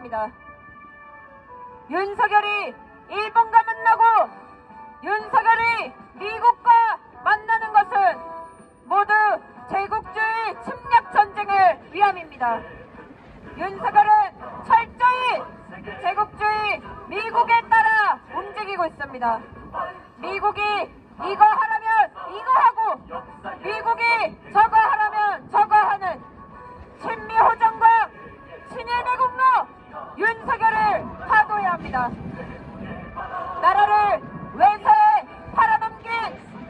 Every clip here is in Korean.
합니다. 윤석열이 일본과 만나고 윤석열이 미국과 만나는 것은 모두 제국주의 침략 전쟁을 위함입니다. 윤석열은 철저히 제국주의 미국에 따라 움직이고 있습니다. 미국이 이거 하라면 이거 하고 미국이 저거 하라면 저거 하는 친미호정과 친일매국노 윤석열을 파도해야 합니다. 나라를 외세에 팔아넘긴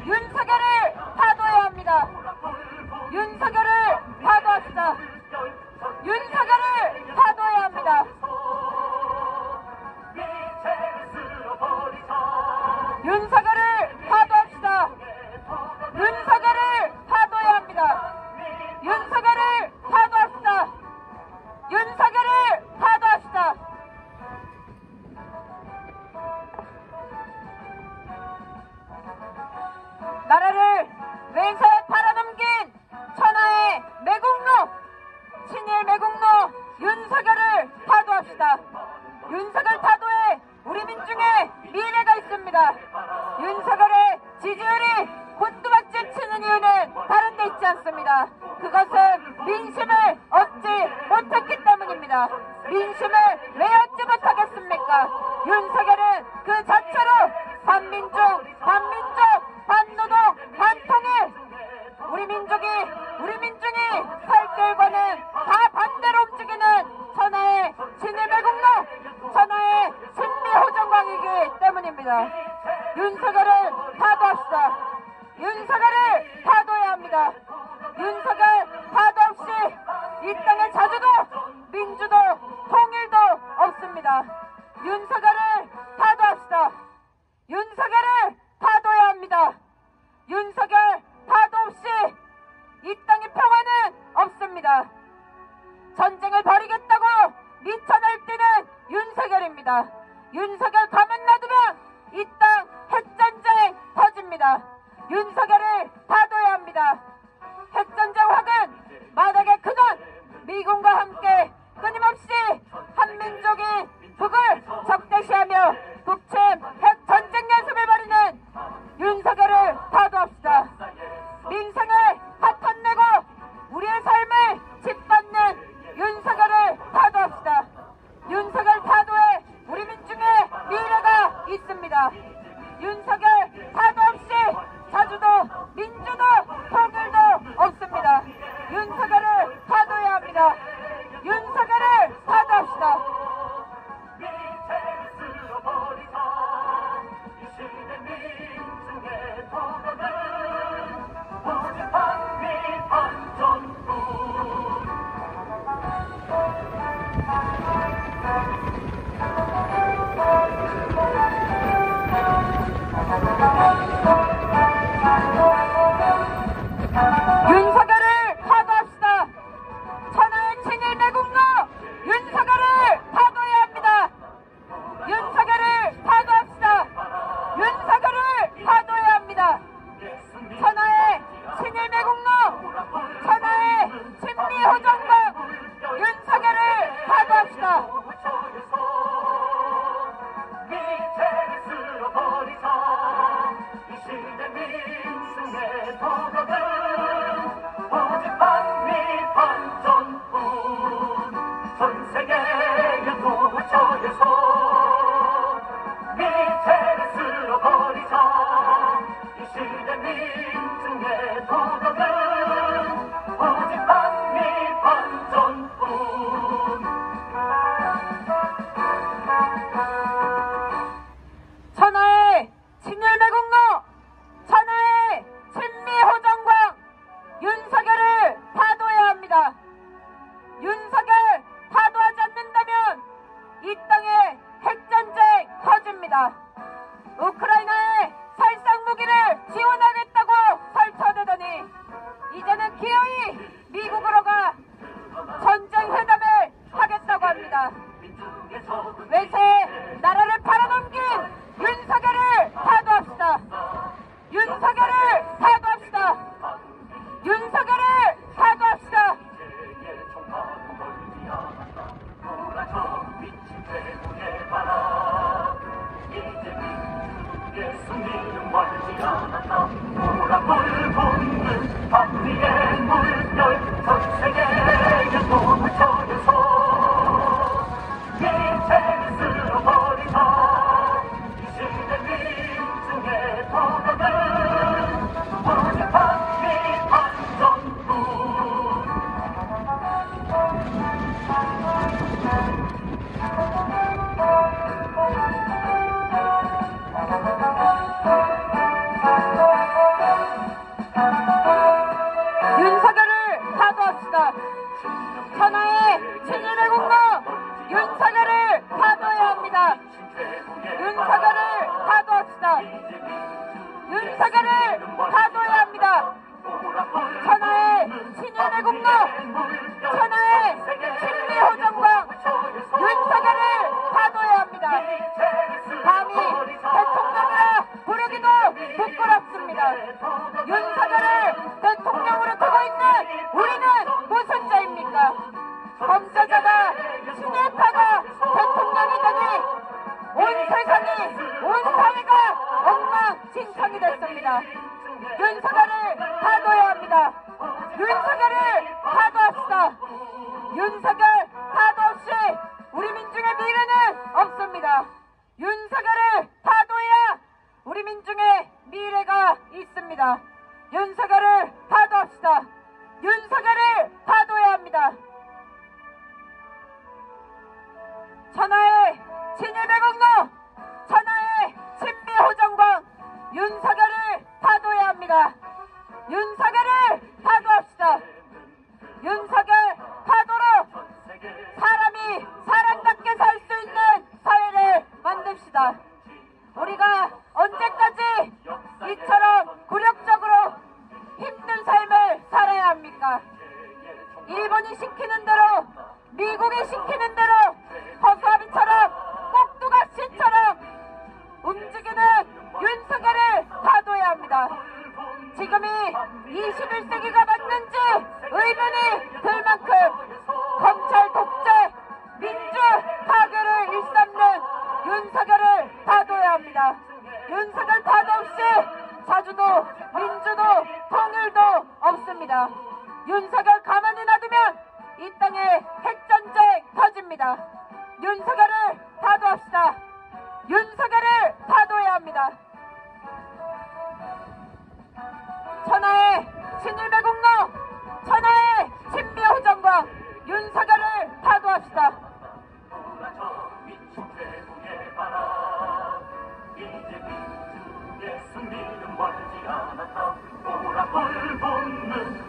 윤석열을 파도해야 합니다. 윤석열을 파도합시다. 윤석열을 파도해야 합니다. 윤석열을 파도합시다. 윤석열을 파도해야 합니다. 윤석열을 파도합시다. 윤석열을 파도합시다. 나라를 외세에 팔아넘긴 천하의 매국노, 친일 매국노 윤석열을 파도합시다. 윤석열 파도에 우리 민중의 미래가 있습니다. 윤석열의 지지율이 곤두박질 치는 이유는 다른 데 있지 않습니다. 그것은 민심을 얻지 못했기 때문입니다. 민심을 왜 얻지 못하겠습니까? 윤석열은 그 자체로 반민중, 반노동, 반통일, 우리 민중이 살 길과는 다 반대로 움직이는 천하의 친일매국노, 천하의 친미호정광이기 때문입니다. 윤석열을 파도합시다. 윤석열을 파도해야 합니다. 윤석열 파도 없이 이 땅에 자주도, 민주도, 통일도 없습니다. 윤석열을 파도합시다. 윤석열을 파도해야 합니다. 윤석열 파도 없이 이 땅의 평화는 없습니다. 전쟁을 벌이겠다고 미쳐 날뛰는 윤석열입니다. 윤석열 가만 놔두면 이 땅 핵전쟁 터집니다. 윤석열을 파도해야 합니다. 핵전쟁 확은 마닥의 근원 미군과 함께 끊임없이 한민족인 북을 적대시하며 북침 핵전쟁 연습을 벌이는 윤석열을 파도합시다. 민생을 파탄내고 우리의 삶을 짓밟는 윤석열을 파도합시다. 윤석열 파도에 우리 민중의 미래가 있습니다. 윤석열 파도 없이 자주도, 민주도, 통일도 없습니다. 윤석열을 파도해야 합니다. 윤석열을 파도합시다. 윤석열을 파도합시다. 천하의 친일매국노 윤석열을 파도해야 합니다. 윤석열을 파도합시다. 윤석열을 파도해야 합니다. 천하의 친일매국노, 천하의 친미호정광 윤석열을 파도합시다. 천하의 친일매국노, 천하의 친미호정광 윤석열을 파도해야 합니다. 윤석열 파도하지 않는다면 이 땅에 핵전쟁 터집니다. 우크라이나에 살상무기를 지원하겠다고 설쳐대더니 이제는 기어이 미국으로 가 전쟁 회담을 하겠다고 합니다. 외세에 나라를 팔아넘긴 윤석열을 파도합시다. 윤석열을 파도합시다. 윤석열을 파도합시다. 윤석열을 파도합시다. 천하의 친일의 공로 윤석열을 파도해야 합니다. 윤석열을 파도합시다. 윤석열을 파도해야 합니다. 천하의 친일의 공로 천하의 친미호정광 윤석열을 파도해야 합니다. 감히 대통령이라 부르기도 부끄럽습니다. 윤석열을 대통령으로 두고 있는 우리는 무슨 죄입니까? 범죄자가 친일파가 대통령이 되니 온 세상이 온 사회가 엉망진창이 됐습니다. 윤석열을 파도해야 합니다. 윤석열을 파도합시다. 윤석열 파도 없이 우리 민중의 미래는 없습니다. 윤석열을 파도해야 우리 민중의 미래가 있습니다. 윤석열을 파도합시다. 윤석열을 파도해야 합니다. 천하의 친일의 공로 천하의 친미호정광 윤석열을 파도해야 합니다. 윤석열을 파도합시다. 윤석열 파도로 사람이 사람답게 살 수 있는 사회를 만듭시다. 우리가 언제까지 이처럼 굴욕적으로 힘든 삶을 살아야 합니까? 일본이 시키는 대로 미국이 시키는 대로 허수아비처럼 꼭두각시처럼 움직이는 윤석열을 파도해야 합니다. 지금이 21세기가 맞는지 의문이 들 만큼 검찰 독재, 민주 파괴를 일삼는 윤석열을 파도해야 합니다. 윤석열 파도 없이 자주도 민주도 통일도 없습니다. 윤석열 가만히 놔두면 이 땅에 핵전쟁 터집니다. 윤석열을 파도합시다. 윤석열을 파도해야 합니다. 천하의 친일의 공로 천하의 친미호정광 윤석열을 파도합시다.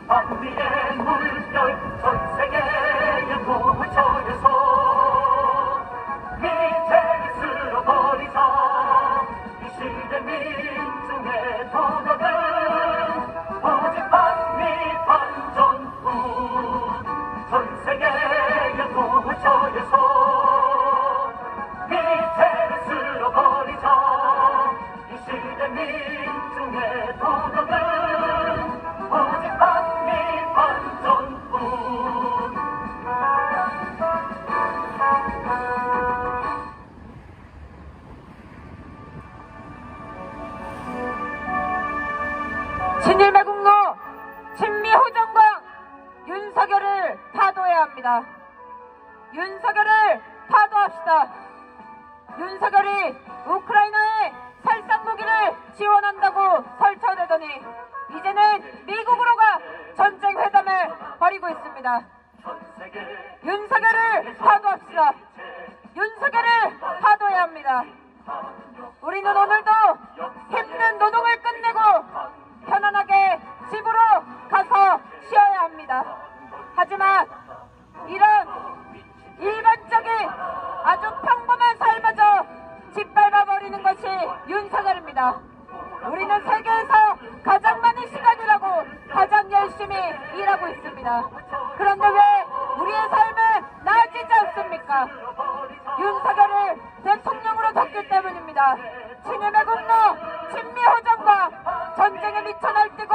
밤위의 물결 전 세계의 도처에서 미제를 쓸어버리자. 이 시대 민중의 도덕은 오직 반미 반전뿐. 전 세계의 도처에서 미제를 쓸어버리자. 이 시대 민중의 도덕은 오직 반미 반전뿐. 친일의 공로 친미호정광 윤석열을 파도해야 합니다. 윤석열을 파도합시다. 윤석열이 우크라이나에 살상무기를 지원한다고 설쳐대더니 이제는 미국으로가 전쟁 회담을 벌이고 있습니다. 윤석열을 파도합시다. 윤석열을 파도해야 합니다. 우리는 오늘도 힘든 노동을 끝내고 편안하게 집으로 가서 쉬어야 합니다. 하지만 이런 일반적인 아주 평범한 삶마저 짓밟아버리는 것이 윤석열입니다. 우리는 세계에서 가장 많은 시간이라고 가장 열심히 일하고 있습니다. 그런데 왜 우리의 삶은 나아지지 않습니까? 윤석열을 대통령으로 뒀기 때문입니다. 친일의 공로, 친미호정과 전쟁에 미쳐 날뛰고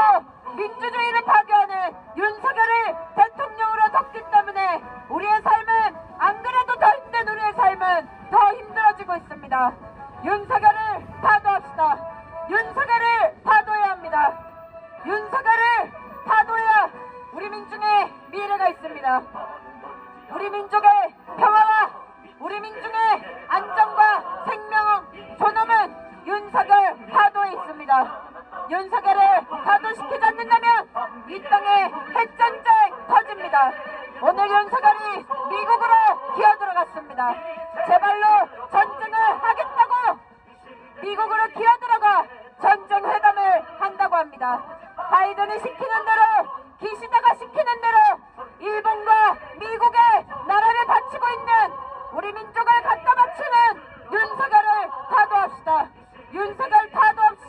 민주주의를 파괴하는 윤석열을 대통령으로 뒀기 때문에 우리의 삶은 안 그래도 더 힘든 우리의 삶은 민주는 더 힘들어지고 있습니다. 윤석열을 파도합시다. 윤석열을 파도해야 합니다. 윤석열을 파도해야 우리 민중의 미래가 있습니다. 우리 민족의 평화와 우리 민중의 안정과 생명 존엄은 윤석열 파도에 있습니다. 윤석열을 파도시키지 않는다면 이 땅에 핵전쟁 터집니다. 오늘 윤석열이 미국으로 기어들어갔습니다. 제발로 전쟁을 하겠다고 미국으로 기어들어가 전쟁회담을 한다고 합니다. 바이든이 시키는 대로, 기시다가 시키는 대로 일본과 미국의 나라를 바치고 있는 우리 민족을 갖다 바치는 윤석열을 파도합시다. 윤석열 파도 없이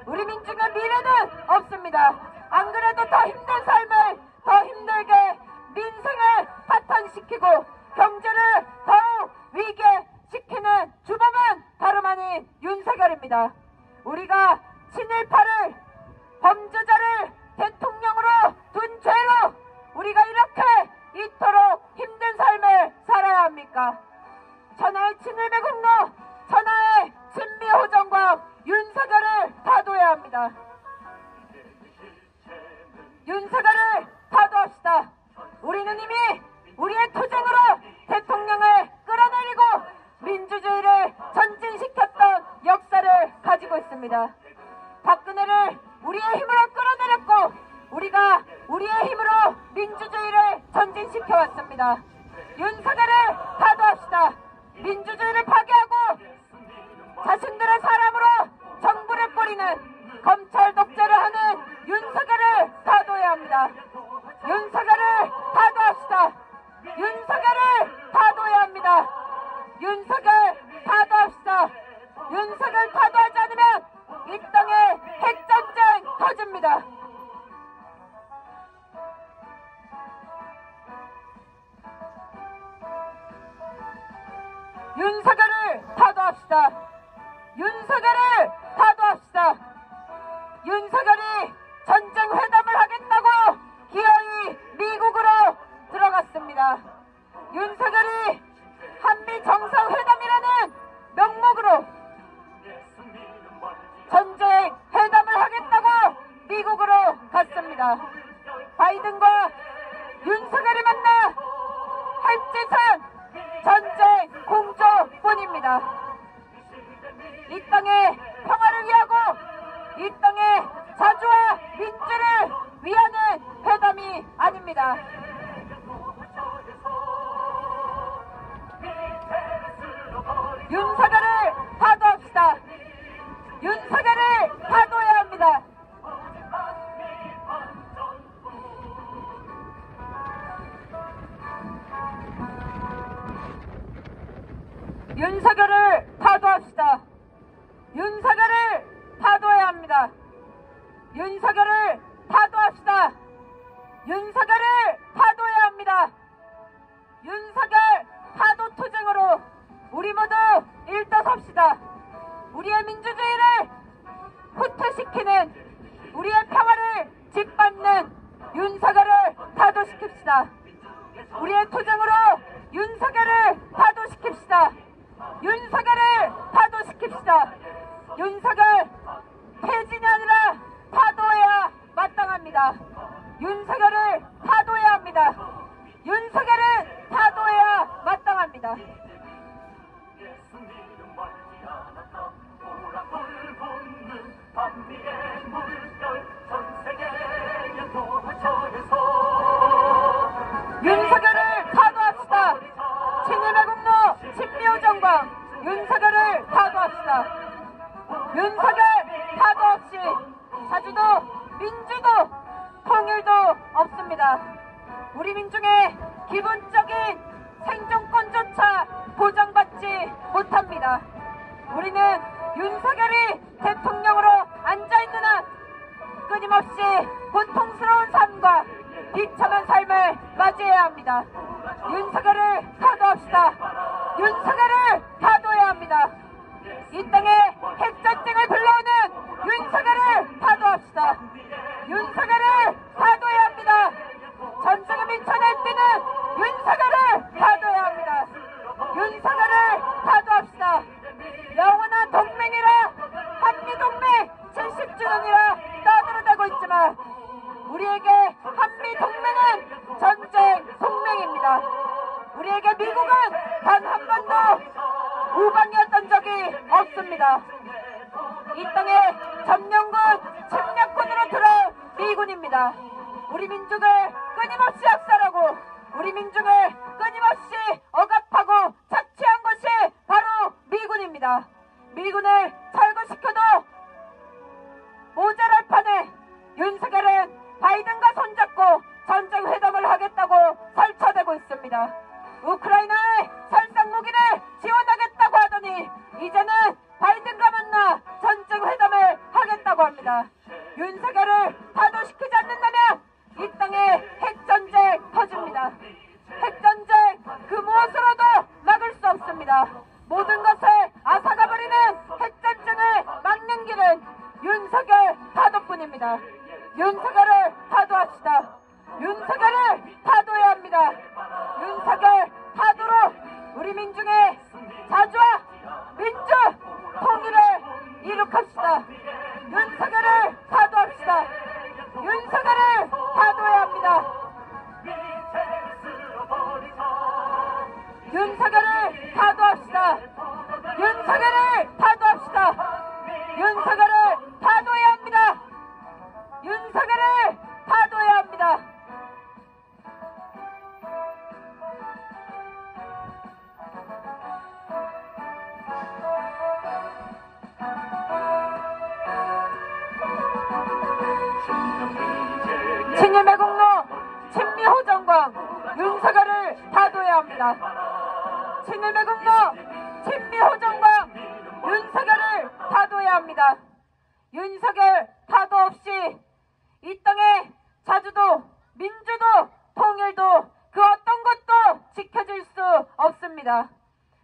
우리 민중의 미래는 없습니다. 안 그래도 더 힘든 삶을 더 힘들게 민생을 파탄시키고 경제를 더욱 위기시키는 주범은 다름 아닌 윤석열입니다. 우리가 친일파를, 범죄자를 대통령으로 둔 죄로 우리가 이렇게 이토록 힘든 삶을 살아야 합니까? 천하의 친일배국노, 천하의 친미호정광 윤석열을 파도해야 합니다. 윤석열을 파도합시다. 우리는 이미 우리의 투쟁으로 대통령을 끌어내리고 민주주의를 전진시켰던 역사를 가지고 있습니다. 박근혜를 우리의 힘으로 끌어내렸고 우리가 우리의 힘으로 민주주의를 전진시켜왔습니다. 윤석열을 파도합시다. 민주주의를 파괴하고 자신들의 사람으로 정부를 꾸리는 검찰 독재를 하는 윤석열을 파도해야 합니다. 윤석열을 파도합시다. 윤석열을 파도해야 합니다. 윤석열 파도합시다. 윤석열 파도하지 않으면 이 땅에 핵전쟁 터집니다. 윤석열을 파도합시다. 윤석열을 파도합시다. 윤석열이 전쟁 회담을 하겠다고 기어이 미국으로 들어갔습니다. 윤석열이 한미 정상회담이라는 명목으로 전쟁 회담을 하겠다고 미국으로 갔습니다. 바이든과 윤석열이 만나 할 짓은 전쟁 공조뿐입니다. 이 땅의 평화를 위하고 이 땅의 자주와 민주를 위하는 회담이 아닙니다. 윤석열을 파도합시다. 윤석열을 파도해야 합니다. 윤석열을 파도합시다. 윤석열을 파도해야 합니다. 윤석열을 파도합시다. 윤석열을 파도해야 합니다. 윤석열 파도 투쟁으로 우리 모두 일어섭시다. 우리의 민주주의를 후퇴시키는, 우리의 평화를 짓밟는 윤석열을 파도시킵시다. 우리의 투쟁으로 윤석열을 파도시킵시다. 윤석열을 파도시킵시다. 윤석열 퇴진이 아니라 파도해야 마땅합니다. 윤석열을 파도해야 합니다. 윤석열을 파도해야 마땅합니다. 윤석열을 파도합시다. 친일배국노, 친미호정광 윤석열을 파도합시다. 윤석열 파도 없이 자주도 민주도 통일도 없습니다. 우리 민중의 기본적인 생존권조차 보장받지 못합니다. 우리는 윤석열이 대통령으로 앉아있는 한 끊임없이 고통스러운 삶과 비참한 삶을 맞이해야 합니다. 윤석열을 파도합시다. 윤석열을 파도해야 합니다. 이 땅에 핵전쟁을 불러오는 윤석열을 파도합시다. 윤석열을 파도해야 합니다. 전쟁의 민천에 뛰는 윤석열을 파도해야 합니다. 윤석열을 우방이었던 적이 없습니다. 이 땅에 점령군, 침략군으로 들어온 미군입니다. 우리 민족을 끊임없이 학살하고 우리 민족을 끊임없이 억압하고 착취한 것이 바로 미군입니다. 미군을 철거시켜도 모자랄 판에 윤석열은 바이든과 손잡고 전쟁회담을 하겠다고 설쳐대고 있습니다. 우크라이나에 살상무기를 지원하겠다고 하더니 이제는 바이든과 만나 전쟁회담을 하겠다고 합니다. 윤석열을 타도시키지 않는다면 이 땅에 핵전쟁 터집니다. 핵전쟁 그 무엇으로도 막을 수 없습니다. 모든 것을 앗아가버리는 핵전쟁을 막는 길은 윤석열 타도뿐입니다. 윤석열을 타도합시다. 윤석열을 타도해야 합니다. 윤석열 타도로 우리 민중의 자주와 민주 통일을 이룩합시다. 윤석열을 타도합시다. 윤석열을 타도해야 합니다. 윤석열을 타도합시다. 윤석열을 타도합시다. 윤석열을 타도해야 합니다. 윤석열을 타도해야 합니다. 친일 매국노 친미호 정광 윤석열을 타도해야 합니다. 친일 매국노 친미호 정광 윤석열을 타도해야 합니다. 윤석열 타도 없이 이 땅에 자주도 민주도 통일도 그 어떤 것도 지켜질 수 없습니다.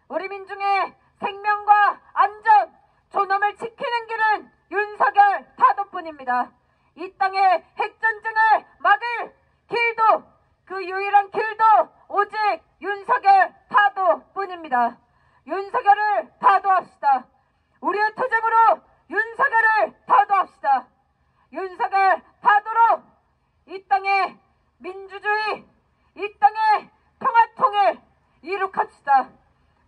우리 민중의 생명과 안전, 존엄을 지키는 길은 윤석열 타도뿐입니다. 이 땅의 핵전쟁을 막을 길도 그 유일한 길도 오직 윤석열 타도뿐입니다. 윤석열을 타도합시다. 우리의 투쟁으로 윤석열을 타도합시다. 윤석열 타도로 이 땅의 민주주의, 이 땅의 평화통일 이룩합시다.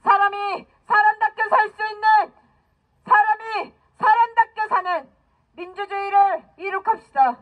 사람이 사람답게 살 수 있는, 사람이 사람답게 사는 민주주의를 이룩합시다.